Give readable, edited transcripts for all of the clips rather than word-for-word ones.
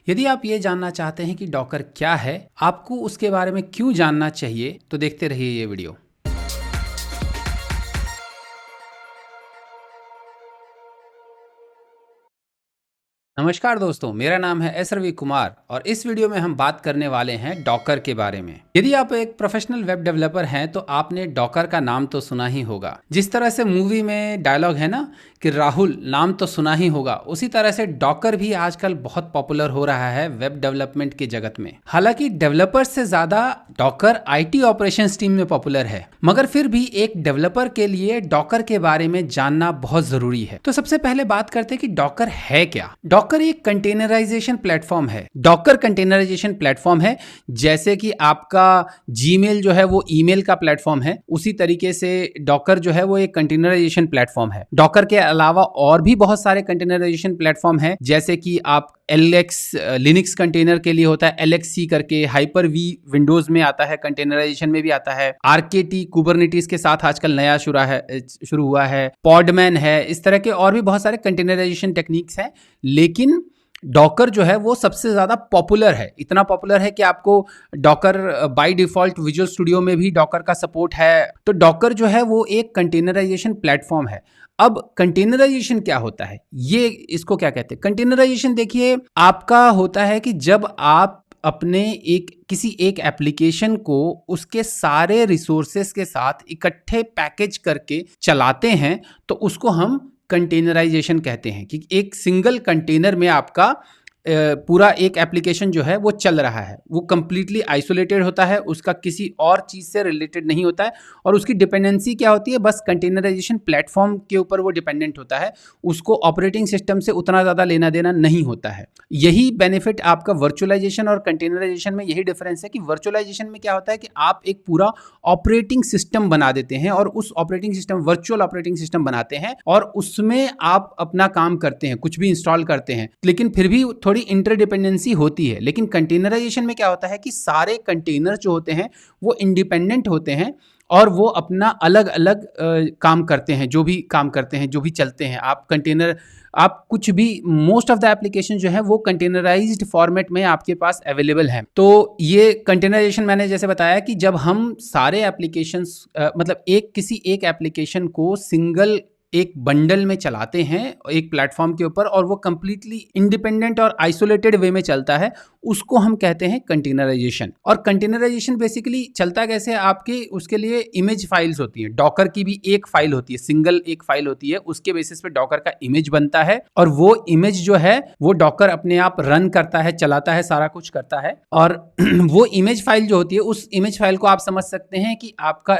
यदि आप ये जानना चाहते हैं कि डॉकर क्या है, आपको उसके बारे में क्यों जानना चाहिए, तो देखते रहिए ये वीडियो। नमस्कार दोस्तों, मेरा नाम है एस रवि कुमार और इस वीडियो में हम बात करने वाले हैं डॉकर के बारे में। यदि आप एक प्रोफेशनल वेब डेवलपर हैं तो आपने डॉकर का नाम तो सुना ही होगा। जिस तरह से मूवी में डायलॉग है ना कि राहुल नाम तो सुना ही होगा, उसी तरह से डॉकर भी आजकल बहुत पॉपुलर हो रहा है वेब डेवलपमेंट के जगत में। हालांकि डेवलपर्स से ज्यादा डॉकर आईटी ऑपरेशंस टीम में पॉपुलर है, मगर फिर भी एक डेवलपर के लिए डॉकर के बारे में जानना बहुत जरूरी है। तो सबसे पहले बात करते हैं कि डॉकर है क्या। डॉकर एक कंटेनराइजेशन प्लेटफॉर्म है। डॉकर कंटेनराइजेशन प्लेटफॉर्म है, जैसे कि आपका जीमेल जो है वो ईमेल का प्लेटफॉर्म है, उसी तरीके से डॉकर जो है वो एक कंटेनराइजेशन प्लेटफॉर्म है। डॉकर के अलावा और भी बहुत सारे कंटेनराइजेशन प्लेटफॉर्म है, जैसे कि आप एलएक्स लिनक्स कंटेनर के लिए होता है एलएक्ससी करके, हाइपर वी विंडोज में आता है, कंटेनराइजेशन में भी आता है, आरकेटी कुबरनेटिस के साथ आजकल नया शुरू हुआ है, पॉडमैन है, इस तरह के और भी बहुत सारे कंटेनराइजेशन टेक्निक्स हैं। लेकिन डॉकर जो है वो सबसे ज्यादा पॉपुलर है। इतना पॉपुलर है कि आपको Docker by default visual studio में भी डॉकर का सपोर्ट है। तो डॉकर जो है वो एक कंटेनराइजेशन प्लेटफॉर्म है। अब कंटेनराइजेशन क्या होता है, ये इसको क्या कहते हैं? कंटेनराइजेशन देखिए आपका होता है कि जब आप अपने किसी एक एप्लीकेशन को उसके सारे रिसोर्सेस के साथ इकट्ठे पैकेज करके चलाते हैं, तो उसको हम कंटेनराइजेशन कहते हैं कि एक सिंगल कंटेनर में आपका पूरा एक एप्लीकेशन जो है वो चल रहा है, वो कंप्लीटली आइसोलेटेड होता है, उसका किसी और चीज़ से रिलेटेड नहीं होता है, और उसकी डिपेंडेंसी क्या होती है, बस कंटेनराइजेशन प्लेटफॉर्म के ऊपर वो डिपेंडेंट होता है, उसको ऑपरेटिंग सिस्टम से उतना ज़्यादा लेना देना नहीं होता है। यही बेनिफिट आपका वर्चुअलाइजेशन और कंटेनराइजेशन में यही डिफरेंस है कि वर्चुअलाइजेशन में क्या होता है कि आप एक पूरा ऑपरेटिंग सिस्टम बना देते हैं और उस operating system virtual operating system बनाते हैं और उसमें आप अपना काम करते हैं, कुछ भी इंस्टॉल करते हैं, लेकिन फिर भी थोड़ी इंटरडिपेंडेंसी होती है। लेकिन कंटेनराइजेशन में क्या होता है कि सारे कंटेनर जो होते हैं वो इंडिपेंडेंट होते हैं और वो अपना अलग अलग काम करते हैं, जो भी काम करते हैं, जो भी चलते हैं। आप कुछ भी मोस्ट ऑफ द एप्लीकेशन जो है वो कंटेनराइज्ड फॉर्मेट में आपके पास अवेलेबल है। तो ये कंटेनराइजेशन मैंने जैसे बताया कि जब हम सारे एप्लीकेशंस मतलब किसी एक एप्लीकेशन को सिंगल एक बंडल में चलाते हैं एक प्लेटफॉर्म के ऊपर और वो कंप्लीटली इंडिपेंडेंट और आइसोलेटेड वे में चलता है, उसको हम कहते हैं कंटेनराइजेशन। और कंटेनराइजेशन बेसिकली चलता कैसे है, आपके उसके लिए इमेज फाइल्स होती हैं। डॉकर की भी एक फाइल होती है, सिंगल एक फाइल होती है, उसके बेसिस पे डॉकर का इमेज बनता है और वो इमेज जो है वो डॉकर अपने आप रन करता है, चलाता है, सारा कुछ करता है। और वो इमेज फाइल जो होती है, उस इमेज फाइल को आप समझ सकते हैं कि आपका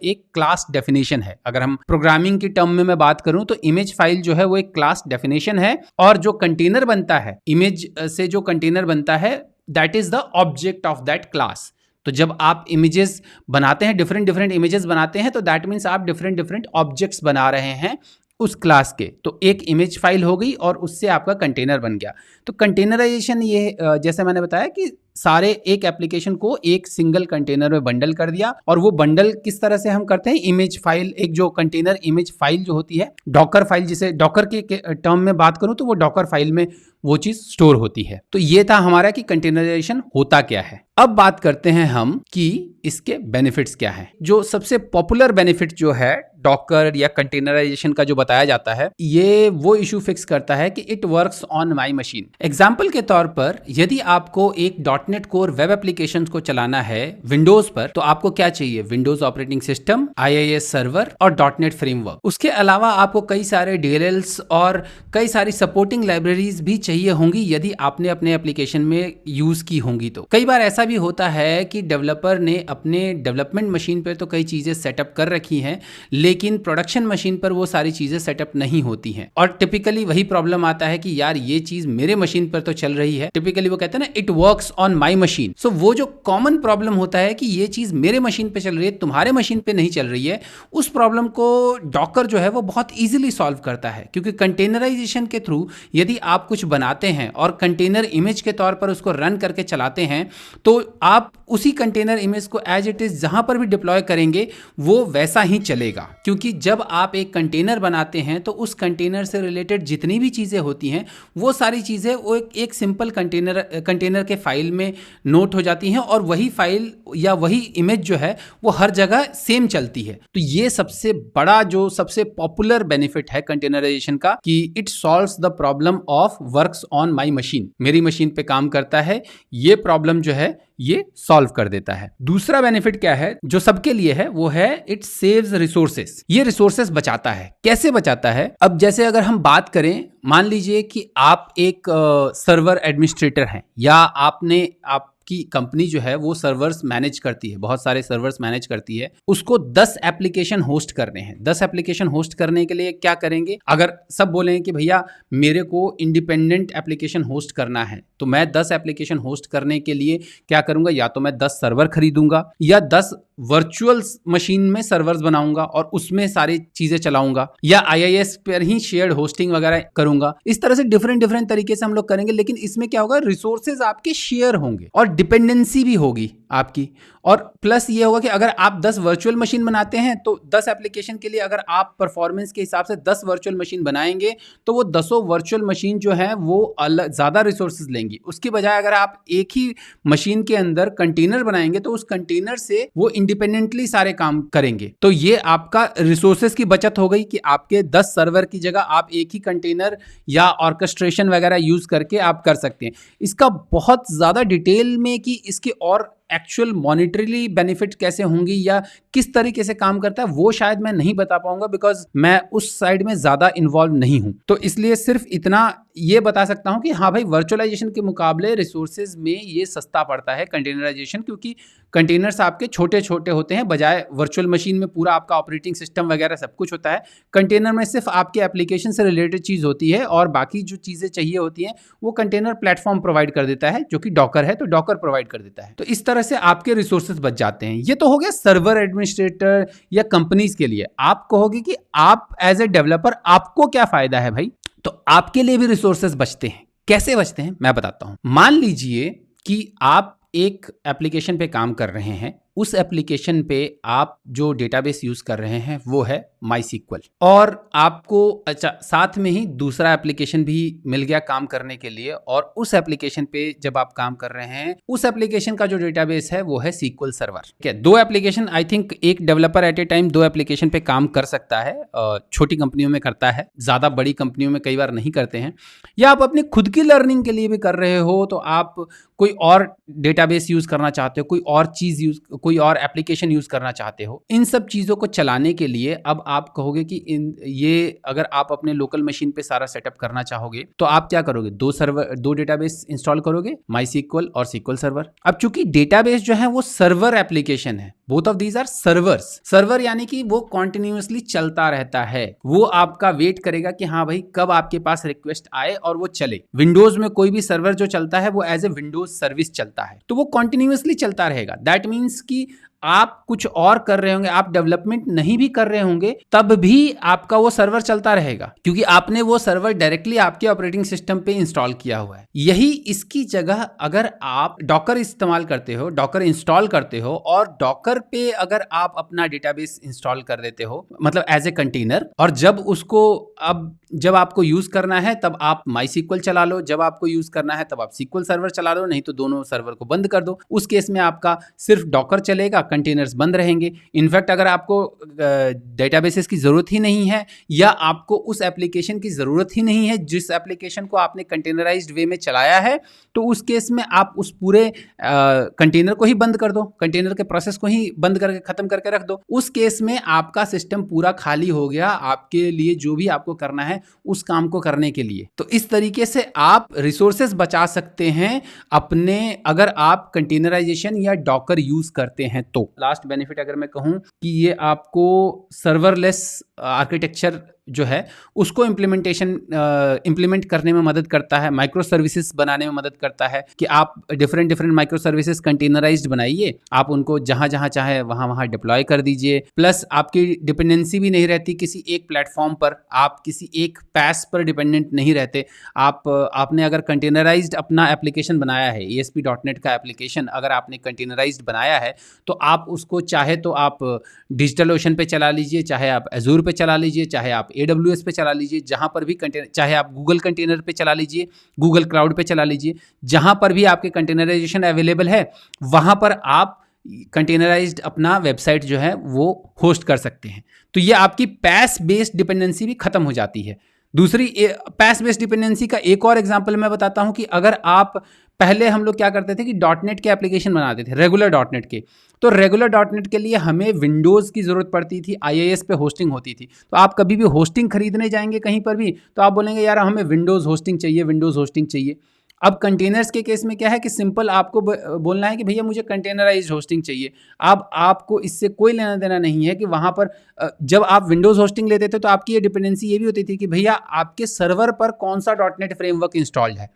एक क्लास डेफिनेशन है। अगर हम प्रोग्रामिंग की टर्म में बात करूं तो इमेज फाइल जो है वो एक क्लास डेफिनेशन है और जो कंटेनर बनता है, इमेज से जो कंटेनर बनता है, that is the object of that class. तो जब आप इमेजेस बनाते हैं, डिफरेंट इमेजेस बनाते हैं, तो दैट मीन्स आप डिफरेंट ऑब्जेक्ट्स बना रहे हैं उस क्लास के। तो एक इमेज फाइल हो गई और उससे आपका कंटेनर बन गया। तो कंटेनराइजेशन ये जैसे मैंने बताया कि सारे एक एप्लीकेशन को एक सिंगल कंटेनर में बंडल कर दिया। और वो बंडल किस तरह से हम करते हैं, इमेज फाइल, एक जो कंटेनर इमेज फाइल जो होती है, डॉकर फाइल, जिसे डॉकर के टर्म में बात करूं तो वो डॉकर फाइल में वो चीज स्टोर होती है। तो ये था हमारा कि कंटेनराइजेशन होता क्या है। अब बात करते हैं हम कि इसके बेनिफिट्स क्या हैं। जो सबसे पॉपुलर बेनिफिट जो है डॉकर या कंटेनराइजेशन का जो बताया जाता है, ये वो इशू फिक्स करता है कि it works on my machine. Example के तौर पर यदि आपको एक .NET कोर वेब एप्लीकेशन को चलाना है विंडोज पर, तो आपको क्या चाहिए, Windows operating system, IIS server और .NET फ्रेमवर्क। उसके अलावा आपको कई सारे DLLs और कई सारी सपोर्टिंग लाइब्रेरीज भी चाहिए होंगी यदि आपने अपने एप्लीकेशन में यूज की होंगी। तो कई बार ऐसा भी होता है कि डेवलपर ने अपने डेवलपमेंट मशीन पर तो कई चीजें सेटअप कर रखी हैं, लेकिन प्रोडक्शन मशीन पर वो सारी चीजें सेटअप नहीं होती हैं। और टिपिकली वही प्रॉब्लम आता है कि यार ये चीज मेरे मशीन पर तो चल रही है। टिपिकली वो कहते हैं ना, it works on on my machine. So वो जो कॉमन प्रॉब्लम होता है कि ये चीज मेरे मशीन पे चल रही है, तुम्हारे मशीन पे नहीं चल रही है, उस प्रॉब्लम को डॉकर जो है वो बहुत ईजिली सॉल्व करता है। क्योंकि कंटेनराइजेशन के थ्रू यदि आप कुछ बनाते हैं और कंटेनर इमेज के तौर पर उसको रन करके चलाते हैं, तो आप उसी कंटेनर इमेज को एज इट इज जहां पर भी डिप्लॉय करेंगे वो वैसा ही चलेगा। क्योंकि जब आप एक कंटेनर बनाते हैं तो उस कंटेनर से रिलेटेड जितनी भी चीजें होती हैं वो सारी चीजें वो एक सिंपल कंटेनर के फाइल में नोट हो जाती हैं, और वही फाइल या वही इमेज जो है वो हर जगह सेम चलती है। तो ये सबसे बड़ा जो सबसे पॉपुलर बेनिफिट है कंटेनराइजेशन का कि it solves the problem of works on my machine. मेरी मशीन पे काम करता है, ये प्रॉब्लम जो है ये सॉल्व कर देता है। दूसरा बेनिफिट क्या है जो सबके लिए है, वो है इट सेव्स रिसोर्सेस। ये रिसोर्सेस बचाता है। कैसे बचाता है? अब जैसे अगर हम बात करें, मान लीजिए कि आप एक सर्वर एडमिनिस्ट्रेटर हैं, या आपकी कंपनी जो है वो सर्वर्स मैनेज करती है, बहुत सारे सर्वर्स मैनेज करती है, उसको 10 एप्लीकेशन होस्ट करने हैं। 10 एप्लीकेशन होस्ट करने के लिए क्या करेंगे? अगर सब बोलेंगे कि भैया मेरे को इंडिपेंडेंट एप्लीकेशन होस्ट करना है, तो मैं 10 एप्लीकेशन होस्ट करने के लिए क्या करूंगा? या तो मैं 10 सर्वर खरीदूंगा, या 10 वर्चुअल मशीन में सर्वर्स बनाऊंगा और उसमें सारी चीजें चलाऊंगा, या IIS पर ही शेयर्ड होस्टिंग वगैरह करूंगा। इस तरह से डिफरेंट तरीके से हम लोग करेंगे, लेकिन इसमें क्या होगा? रिसोर्सेज आपके शेयर होंगे और डिपेंडेंसी भी होगी आपकी। और प्लस ये होगा कि अगर आप 10 वर्चुअल मशीन बनाते हैं तो 10 एप्लीकेशन के लिए अगर आप परफॉर्मेंस के हिसाब से 10 वर्चुअल मशीन बनाएंगे तो वो 10 वर्चुअल मशीन जो है वो ज़्यादा रिसोर्सेज लेंगी। उसकी बजाय अगर आप एक ही मशीन के अंदर कंटेनर बनाएंगे तो उस कंटेनर से वो इंडिपेंडेंटली सारे काम करेंगे। तो ये आपका रिसोर्सेज की बचत हो गई कि आपके 10 सर्वर की जगह आप एक ही कंटेनर या ऑर्केस्ट्रेशन वगैरह यूज करके आप कर सकते हैं। इसका बहुत ज़्यादा डिटेल में कि इसके और एक्चुअल मॉनिटरीली बेनिफिट कैसे होंगी या किस तरीके से काम करता है वो शायद मैं नहीं बता पाऊंगा, बिकॉज मैं उस साइड में ज्यादा इन्वॉल्व नहीं हूं। तो इसलिए सिर्फ इतना ये बता सकता हूं कि हाँ भाई, वर्चुअलाइजेशन के मुकाबले रिसोर्सेज में ये सस्ता पड़ता है कंटेनराइजेशन, क्योंकि कंटेनर्स आपके छोटे छोटे होते हैं, बजाय वर्चुअल मशीन में पूरा आपका ऑपरेटिंग सिस्टम वगैरह सब कुछ होता है। कंटेनर में सिर्फ आपके एप्लीकेशन से रिलेटेड चीज होती है और बाकी जो चीजें चाहिए होती हैं वो कंटेनर प्लेटफॉर्म प्रोवाइड कर देता है, जो कि डॉकर है तो डॉकर प्रोवाइड कर देता है। तो इस तरह से आपके रिसोर्सेज बच जाते हैं। ये तो हो गया सर्वर एडमिनिस्ट्रेटर या कंपनीज के लिए। आप कहोगे कि आप एज ए डेवलपर आपको क्या फायदा है भाई? तो आपके लिए भी रिसोर्सेज बचते हैं। कैसे बचते हैं मैं बताता हूं। मान लीजिए कि आप एक एप्लीकेशन पे काम कर रहे हैं, उस एप्लीकेशन पे आप जो डेटाबेस यूज कर रहे हैं वो है MySQL, और आपको साथ में ही दूसरा एप्लीकेशन भी मिल गया काम करने के लिए, और उस एप्लीकेशन पे जब आप काम कर रहे हैं उस एप्लीकेशन का जो डेटाबेस है वो है SQL सर्वर। क्या 2 एप्लीकेशन, आई थिंक एक developer at A time 2 application पे काम कर सकता है। छोटी कंपनियों में करता है, ज्यादा बड़ी कंपनियों में कई बार नहीं करते हैं। या आप अपनी खुद की लर्निंग के लिए भी कर रहे हो, तो आप कोई और डेटाबेस यूज करना चाहते हो, कोई और एप्लीकेशन यूज करना चाहते हो, इन सब चीजों को चलाने के लिए अब आप कहोगे कि ये अगर आप अपने लोकल मशीन पे सारा सेटअप करना चाहोगे तो आप क्या करोगे? 2 डेटाबेस इंस्टॉल करोगे, MySQL और SQL सर्वर। अब चूंकि डेटाबेस जो है वो सर्वर एप्लीकेशन है, both of these are servers. Server यानी कि वो कॉन्टिन्यूसली चलता रहता है, वो आपका वेट करेगा कि हाँ भाई कब आपके पास रिक्वेस्ट आए और वो चले। विंडोज में कोई भी सर्वर जो चलता है वो एज ए विंडोज सर्विस चलता है, तो वो कॉन्टिन्यूसली चलता रहेगा। दैट मीन्स कि आप कुछ और कर रहे होंगे, आप डेवलपमेंट नहीं भी कर रहे होंगे, तब भी आपका वो सर्वर चलता रहेगा, क्योंकि आपने वो सर्वर डायरेक्टली आपके ऑपरेटिंग सिस्टम पे इंस्टॉल किया हुआ है। यही इसकी जगह अगर आप डॉकर इस्तेमाल करते हो, डॉकर इंस्टॉल करते हो, और डॉकर पे अगर आप अपना डेटाबेस इंस्टॉल कर देते हो, मतलब एज ए कंटेनर, और जब आपको यूज करना है तब आप MySQL चला लो, जब आपको यूज करना है तब आप SQL सर्वर चला लो, नहीं तो दोनों सर्वर को बंद कर दो। उस केस में आपका सिर्फ डॉकर चलेगा, कंटेनर्स बंद रहेंगे। इनफैक्ट अगर आपको डेटाबेसेस की जरूरत ही नहीं है, या आपको उस एप्लीकेशन की जरूरत ही नहीं है जिस एप्लीकेशन को आपने कंटेनराइज्ड वे में चलाया है, तो उस केस में आप उस पूरे कंटेनर को ही बंद कर दो, कंटेनर के प्रोसेस को ही बंद करके खत्म करके रख दो। उस केस में आपका सिस्टम पूरा खाली हो गया आपके लिए, जो भी आपको करना है उस काम को करने के लिए। तो इस तरीके से आप रिसोर्सेज बचा सकते हैं अपने, अगर आप कंटेनराइजेशन या डॉकर यूज करते हैं तो। लास्ट बेनिफिट अगर मैं कहूं कि ये आपको सर्वरलेस आर्किटेक्चर जो है उसको इम्प्लीमेंट करने में मदद करता है, माइक्रो सर्विसेज बनाने में मदद करता है कि आप डिफरेंट माइक्रो सर्विसेज कंटेनराइज्ड बनाइए, आप उनको जहां जहां चाहे वहां वहां डिप्लॉय कर दीजिए। प्लस आपकी डिपेंडेंसी भी नहीं रहती किसी एक प्लेटफॉर्म पर, आप किसी एक पैस पर डिपेंडेंट नहीं रहते। आपने अगर कंटेनराइज्ड अपना एप्लीकेशन बनाया है, ASP.NET का एप्लीकेशन अगर आपने कंटेनराइज्ड बनाया है, तो आप उसको चाहे तो आप डिजिटल ओशन पे चला लीजिए, चाहे आप एजूर पे चला लीजिए, चाहे आप AWS पे चला लीजिए, जहां पर भी कंटेनर, चाहे आप गूगल कंटेनर पे चला लीजिए, गूगल क्लाउड पे चला लीजिए, जहां पर भी आपके कंटेनराइजेशन अवेलेबल है वहां पर आप कंटेनराइज्ड अपना वेबसाइट जो है वो होस्ट कर सकते हैं। तो ये आपकी पैस बेस्ड डिपेंडेंसी भी खत्म हो जाती है। दूसरी पैस बेस्ड डिपेंडेंसी का एक और एग्जांपल मैं बताता हूं कि अगर आप पहले हम लोग क्या करते थे कि .NET के एप्लीकेशन बनाते थे, रेगुलर .NET के, तो रेगुलर .NET के लिए हमें विंडोज़ की ज़रूरत पड़ती थी, IIS पे होस्टिंग होती थी। तो आप कभी भी होस्टिंग खरीदने जाएंगे कहीं पर भी तो आप बोलेंगे यार हमें विंडोज़ होस्टिंग चाहिए, विंडोज़ होस्टिंग चाहिए। अब कंटेनर्स के केस में क्या है कि सिंपल आपको बोलना है कि भैया मुझे कंटेनराइज्ड होस्टिंग चाहिए। अब आपको इससे कोई लेना देना नहीं है कि वहाँ पर जब आप विंडोज़ होस्टिंग लेते थे तो आपकी ये डिपेंडेंसी ये भी होती थी कि भैया आपके सर्वर पर कौन सा .NET फ्रेमवर्क इंस्टॉल्ड है।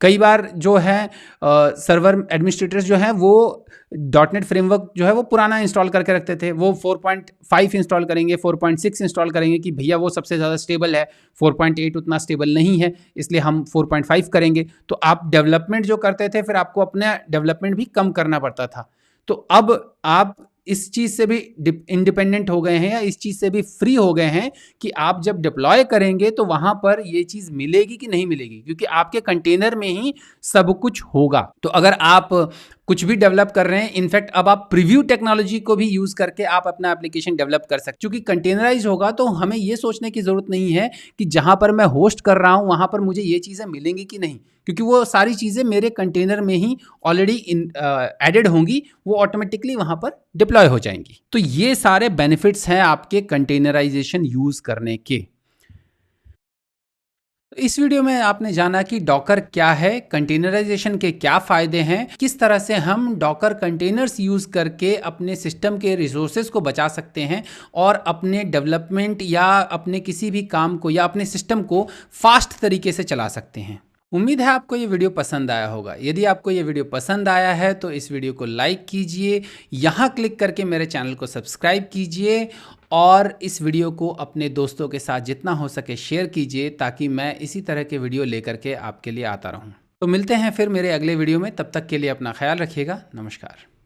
कई बार जो है सर्वर एडमिनिस्ट्रेटर्स जो हैं वो .NEट फ्रेमवर्क जो है वो पुराना इंस्टॉल करके रखते थे, वो 4.5 इंस्टॉल करेंगे, 4.6 इंस्टॉल करेंगे कि भैया वो सबसे ज़्यादा स्टेबल है, 4.8 उतना स्टेबल नहीं है इसलिए हम 4.5 करेंगे। तो आप डेवलपमेंट जो करते थे फिर आपको अपना डेवलपमेंट भी कम करना पड़ता था। तो अब आप इस चीज़ से भी इंडिपेंडेंट हो गए हैं या इस चीज़ से भी फ्री हो गए हैं कि आप जब डिप्लॉय करेंगे तो वहाँ पर ये चीज़ मिलेगी कि नहीं मिलेगी, क्योंकि आपके कंटेनर में ही सब कुछ होगा। तो अगर आप कुछ भी डेवलप कर रहे हैं, इनफैक्ट अब आप प्रीव्यू टेक्नोलॉजी को भी यूज़ करके आप अपना एप्लीकेशन डेवलप कर सकते। क्योंकि कंटेनराइज होगा तो हमें ये सोचने की ज़रूरत नहीं है कि जहाँ पर मैं होस्ट कर रहा हूँ वहाँ पर मुझे ये चीज़ें मिलेंगी कि नहीं, क्योंकि वो सारी चीज़ें मेरे कंटेनर में ही ऑलरेडी एडेड होंगी, वो ऑटोमेटिकली वहाँ पर डिप्लॉय हो जाएंगी। तो ये सारे बेनिफिट्स हैं आपके कंटेनराइजेशन यूज़ करने के। इस वीडियो में आपने जाना कि डॉकर क्या है, कंटेनराइजेशन के क्या फ़ायदे हैं, किस तरह से हम डॉकर कंटेनर्स यूज़ करके अपने सिस्टम के रिसोर्सेज को बचा सकते हैं और अपने डेवलपमेंट या अपने किसी भी काम को या अपने सिस्टम को फास्ट तरीके से चला सकते हैं। उम्मीद है आपको ये वीडियो पसंद आया होगा। यदि आपको ये वीडियो पसंद आया है तो इस वीडियो को लाइक कीजिए, यहाँ क्लिक करके मेरे चैनल को सब्सक्राइब कीजिए और इस वीडियो को अपने दोस्तों के साथ जितना हो सके शेयर कीजिए ताकि मैं इसी तरह के वीडियो लेकर के आपके लिए आता रहूं। तो मिलते हैं फिर मेरे अगले वीडियो में, तब तक के लिए अपना ख्याल रखिएगा। नमस्कार।